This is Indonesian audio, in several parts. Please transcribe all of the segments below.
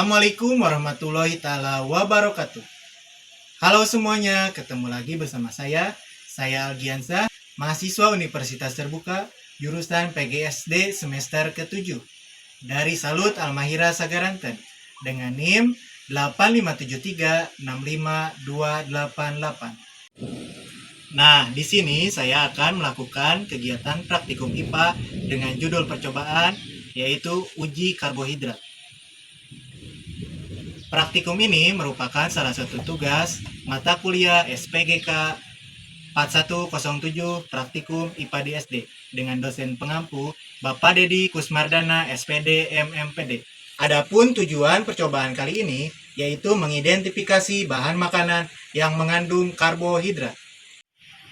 Assalamualaikum warahmatullahi taala wabarakatuh. Halo semuanya, ketemu lagi bersama saya Algiansa, mahasiswa Universitas Terbuka, jurusan PGSD semester ke-7 dari Salut Al-Mahira Sagaranten dengan NIM 857365288. Nah, di sini saya akan melakukan kegiatan praktikum IPA dengan judul percobaan yaitu uji karbohidrat. Praktikum ini merupakan salah satu tugas mata kuliah SPGK 4107 Praktikum IPA di SD dengan dosen pengampu Bapak Dedi Kusmardana SPD MMPD. Adapun tujuan percobaan kali ini yaitu mengidentifikasi bahan makanan yang mengandung karbohidrat.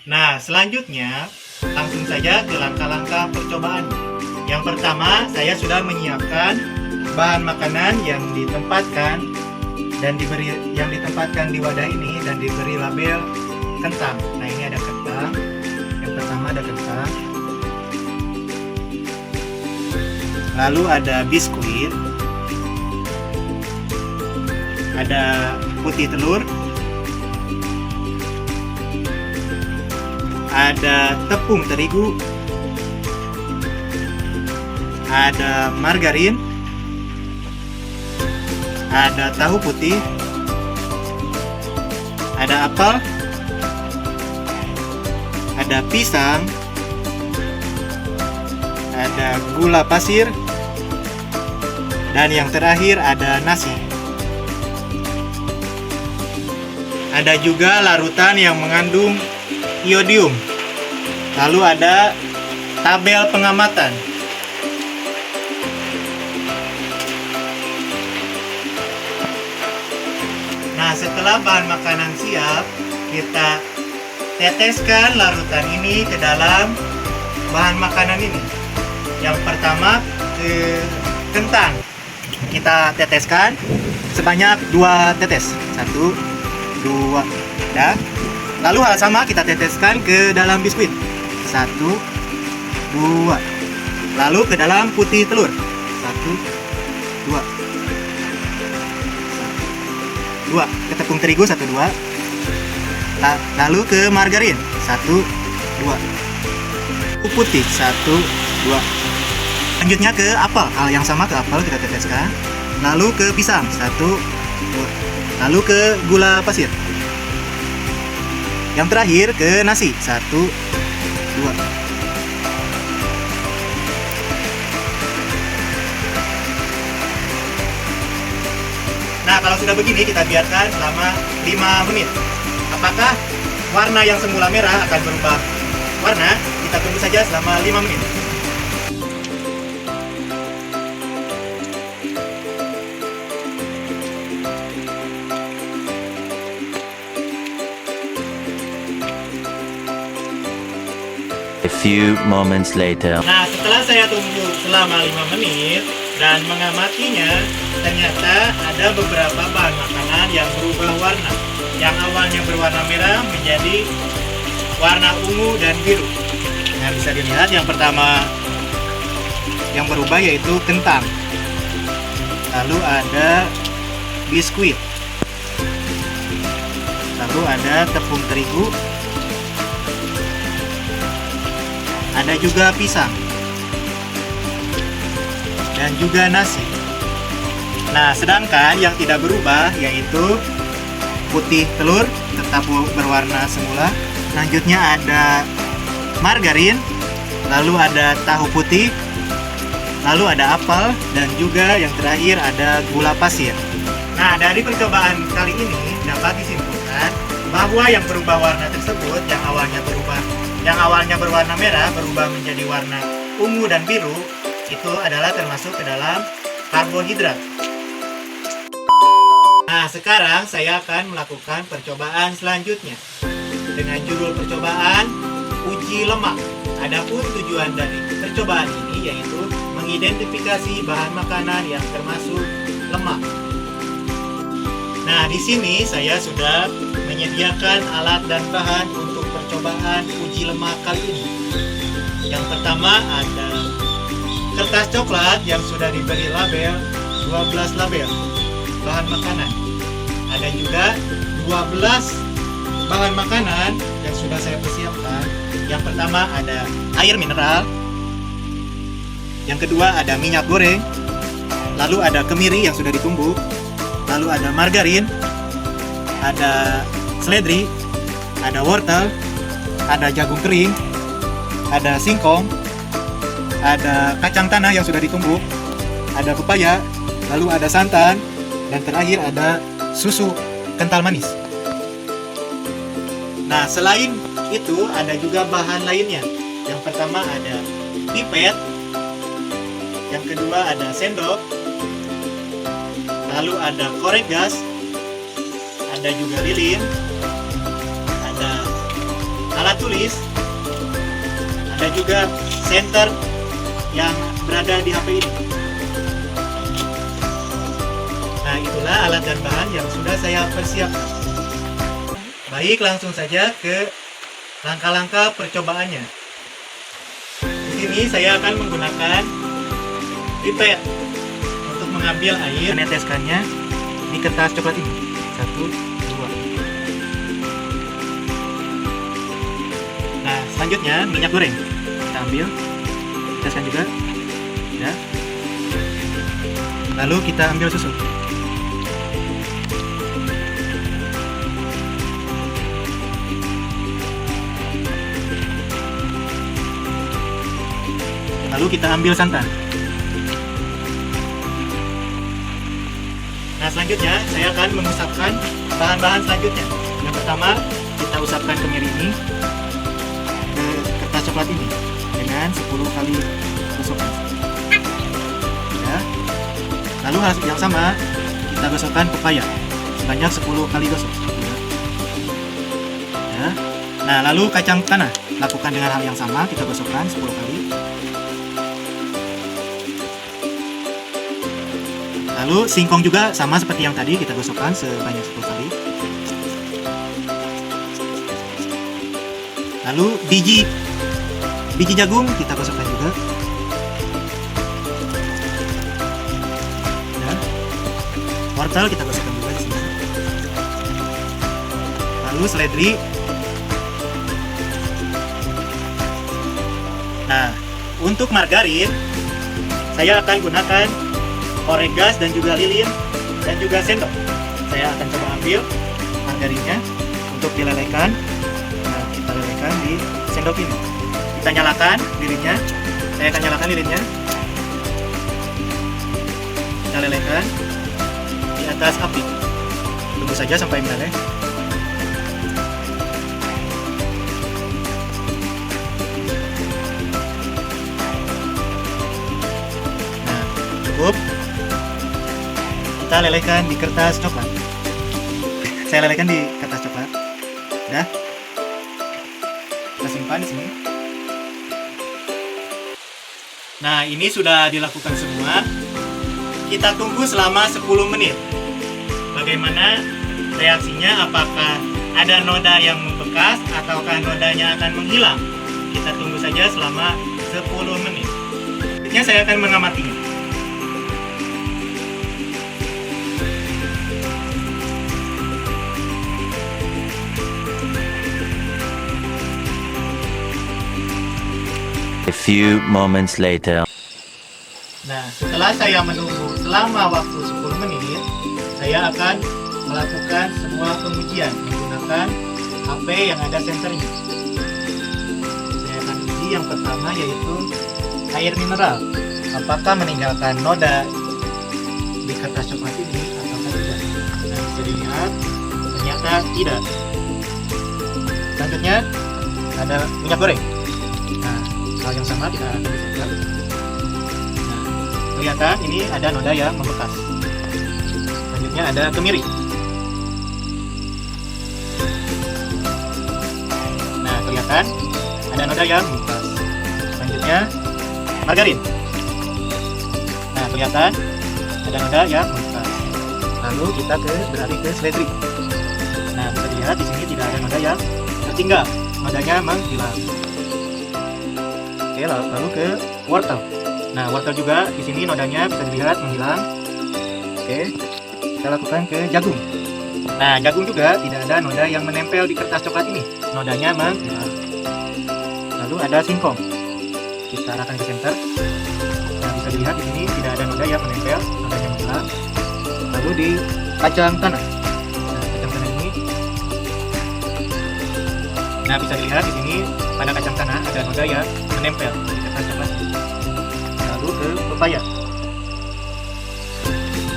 Nah, selanjutnya langsung saja ke langkah-langkah percobaannya. Yang pertama, saya sudah menyiapkan bahan makanan yang ditempatkan di wadah ini dan diberi label kentang. Nah, ini ada kentang. Yang pertama ada kentang. Lalu ada biskuit. Ada putih telur. Ada tepung terigu. Ada margarin. Ada tahu putih, ada apel, ada pisang, ada gula pasir, dan yang terakhir ada nasi. Ada juga larutan yang mengandung iodium. Lalu ada tabel pengamatan. Nah, setelah bahan makanan siap, kita teteskan larutan ini ke dalam bahan makanan ini. Yang pertama ke kentang. Kita teteskan sebanyak 2 tetes. 1, 2, ya. Lalu hal sama kita teteskan ke dalam biskuit. 1, 2. Lalu ke dalam putih telur. 1, 2. 2 ke tepung terigu 1, 2. Lalu ke margarin 1, 2. Putih 1, 2. Lanjutnya ke apel, hal yang sama ke apel kita teteskan. Lalu ke pisang 1, 2. Lalu ke gula pasir. Yang terakhir ke nasi 1, 2. Nah, kalau sudah begini kita biarkan selama 5 menit. Apakah warna yang semula merah akan berubah warna? Kita tunggu saja selama 5 menit. A few moments later. Nah, setelah saya tunggu selama 5 menit dan mengamatinya, ternyata ada beberapa bahan makanan yang berubah warna. Yang awalnya berwarna merah menjadi warna ungu dan biru. Nah, bisa dilihat yang pertama yang berubah yaitu kentang. Lalu ada biskuit. Lalu ada tepung terigu. Ada juga pisang. Dan juga nasi. Nah, sedangkan yang tidak berubah yaitu putih telur tetap berwarna semula. Selanjutnya ada margarin, lalu ada tahu putih, lalu ada apel, dan juga yang terakhir ada gula pasir. Nah, dari percobaan kali ini dapat disimpulkan bahwa yang berubah warna tersebut yang awalnya berwarna merah berubah menjadi warna ungu dan biru, itu adalah termasuk ke dalam karbohidrat. Nah, sekarang saya akan melakukan percobaan selanjutnya dengan judul percobaan uji lemak. Adapun tujuan dari percobaan ini yaitu mengidentifikasi bahan makanan yang termasuk lemak. Nah, di sini saya sudah menyediakan alat dan bahan untuk percobaan uji lemak kali ini. Yang pertama ada kertas coklat yang sudah diberi label 12 label. bahan makanan. Ada juga 12 bahan makanan yang sudah saya persiapkan. Yang pertama ada air mineral. Yang kedua ada minyak goreng. Lalu ada kemiri yang sudah ditumbuk. Lalu ada margarin. Ada seledri. Ada wortel. Ada jagung kering. Ada singkong. Ada kacang tanah yang sudah ditumbuk. Ada pepaya. Lalu ada santan. Dan terakhir ada susu kental manis. Nah, selain itu ada juga bahan lainnya. Yang pertama ada pipet. Yang kedua ada sendok. Lalu ada korek gas. Ada juga lilin. Ada alat tulis. Ada juga senter yang berada di HP ini. Nah, itulah alat dan bahan yang sudah saya persiapkan. Baik, langsung saja ke langkah-langkah percobaannya. Di sini saya akan menggunakan pipet untuk mengambil air, meneteskannya di kertas coklat ini. 1, 2. Nah, selanjutnya minyak goreng. Kita ambil, teteskan juga. Ya. Lalu kita ambil susu. Lalu kita ambil santan. Nah, selanjutnya saya akan mengusapkan bahan-bahan selanjutnya. Yang pertama, kita usapkan kemiri ini ke kertas coklat ini dengan 10 kali gosokan. Ya. Lalu hasil yang sama, kita gosokkan pepaya sebanyak 10 kali gosok. Ya. Nah, lalu kacang tanah, lakukan dengan hal yang sama, kita gosokkan 10 kali. Lalu singkong juga sama seperti yang tadi, kita gosokkan sebanyak 10 kali. Lalu biji jagung kita gosokkan juga. Ya. Wortel kita gosokkan juga di sini. Lalu seledri. Nah, untuk margarin saya akan gunakan korek gas dan juga lilin dan juga sendok. Saya akan coba ambil margarinnya untuk dilelehkan. Nah, kita lelehkan di sendok ini. Kita nyalakan lilinnya. Saya akan nyalakan lilinnya. Kita lelehkan di atas api. Tunggu saja sampai meleleh. Nah, cukup. Kita lelehkan di kertas coklat. Saya lelehkan di kertas coklat. Dah. Kita simpan di sini. Nah, ini sudah dilakukan semua. Kita tunggu selama 10 menit. Bagaimana reaksinya? Apakah ada noda yang membekas ataukah nodanya akan menghilang? Kita tunggu saja selama 10 menit. Selanjutnya saya akan mengamatinya. A few moments later. Nah, setelah saya menunggu selama waktu 10 menit, saya akan melakukan semua pengujian menggunakan HP yang ada senternya. Saya akan uji yang pertama yaitu air mineral. Apakah meninggalkan noda di kertas coklat ini atau tidak? Nah, bisa dilihat ternyata tidak. Selanjutnya ada minyak goreng. Nah, hal yang sama kita akan lihat. Nah, kelihatan ini ada noda yang membekas. Selanjutnya ada kemiri. Nah, kelihatan ada noda yang membekas. Selanjutnya margarin. Nah, kelihatan ada noda yang membekas. Lalu kita beralih ke seledri. Nah, bisa dilihat di sini tidak ada noda yang tertinggal. Nodanya menghilang. Oke, lalu ke wortel. Nah, wortel juga di sini nodanya bisa dilihat menghilang. Oke. kita lakukan ke jagung. Nah, jagung juga tidak ada noda yang menempel di kertas coklat ini. Nodanya menghilang. Lalu ada singkong. Kita arahkan ke center. Nah, bisa dilihat di sini tidak ada noda yang menempel, nodanya menghilang. Lalu di kacang tanah. Nah, kacang tanah ini. Nah, bisa dilihat di sini pada kacang tanah ada noda yang menempel di kertas coklat. Lalu ke pepaya.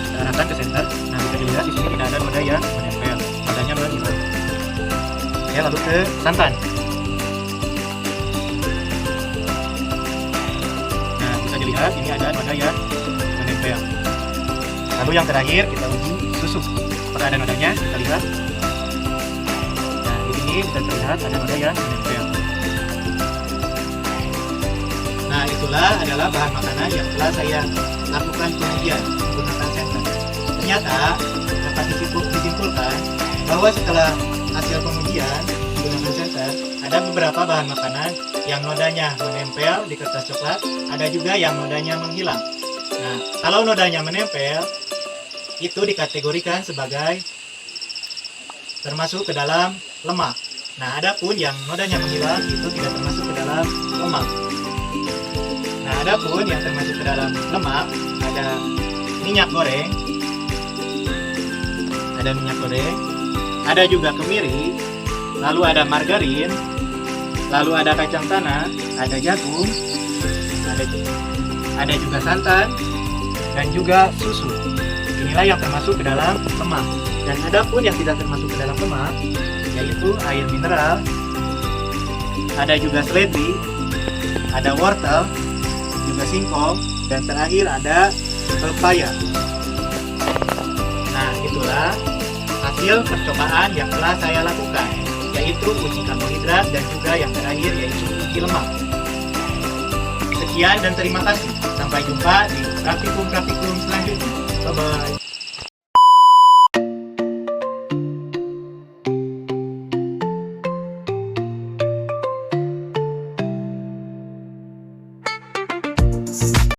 Kita arahkan ke center. Nah, bisa dilihat di sini tidak ada noda yang menempel, nodanya menghilang. Ya, lalu ke santan. Nah, bisa dilihat ini ada noda yang menempel. Lalu yang terakhir kita uji susu. Apakah ada nodanya? Kita lihat. Nah, di sini bisa terlihat ada noda yang menempel. Nah, itulah adalah bahan makanan yang telah saya lakukan pengujian menggunakan senter. Ternyata dapat disimpulkan bahwa setelah hasil pengujian menggunakan senter, ada beberapa bahan makanan yang nodanya menempel di kertas coklat, ada juga yang nodanya menghilang. Nah, kalau nodanya menempel, itu dikategorikan sebagai termasuk ke dalam lemak. Nah, adapun yang nodanya menghilang itu tidak termasuk ke dalam lemak. Nah, adapun yang termasuk ke dalam lemak ada minyak goreng, ada juga kemiri, lalu ada margarin, lalu ada kacang tanah, ada jagung, ada juga santan, dan juga susu. Inilah yang termasuk ke dalam lemak. Dan adapun yang tidak termasuk ke dalam lemak, yaitu air mineral, ada juga seledri, ada wortel, juga singkong, dan terakhir ada pepaya. Nah, itulah hasil percobaan yang telah saya lakukan, yaitu uji karbohidrat dan juga yang terakhir yaitu uji lemak. Sekian dan terima kasih. Sampai jumpa di praktikum-praktikum selanjutnya. Bye-bye.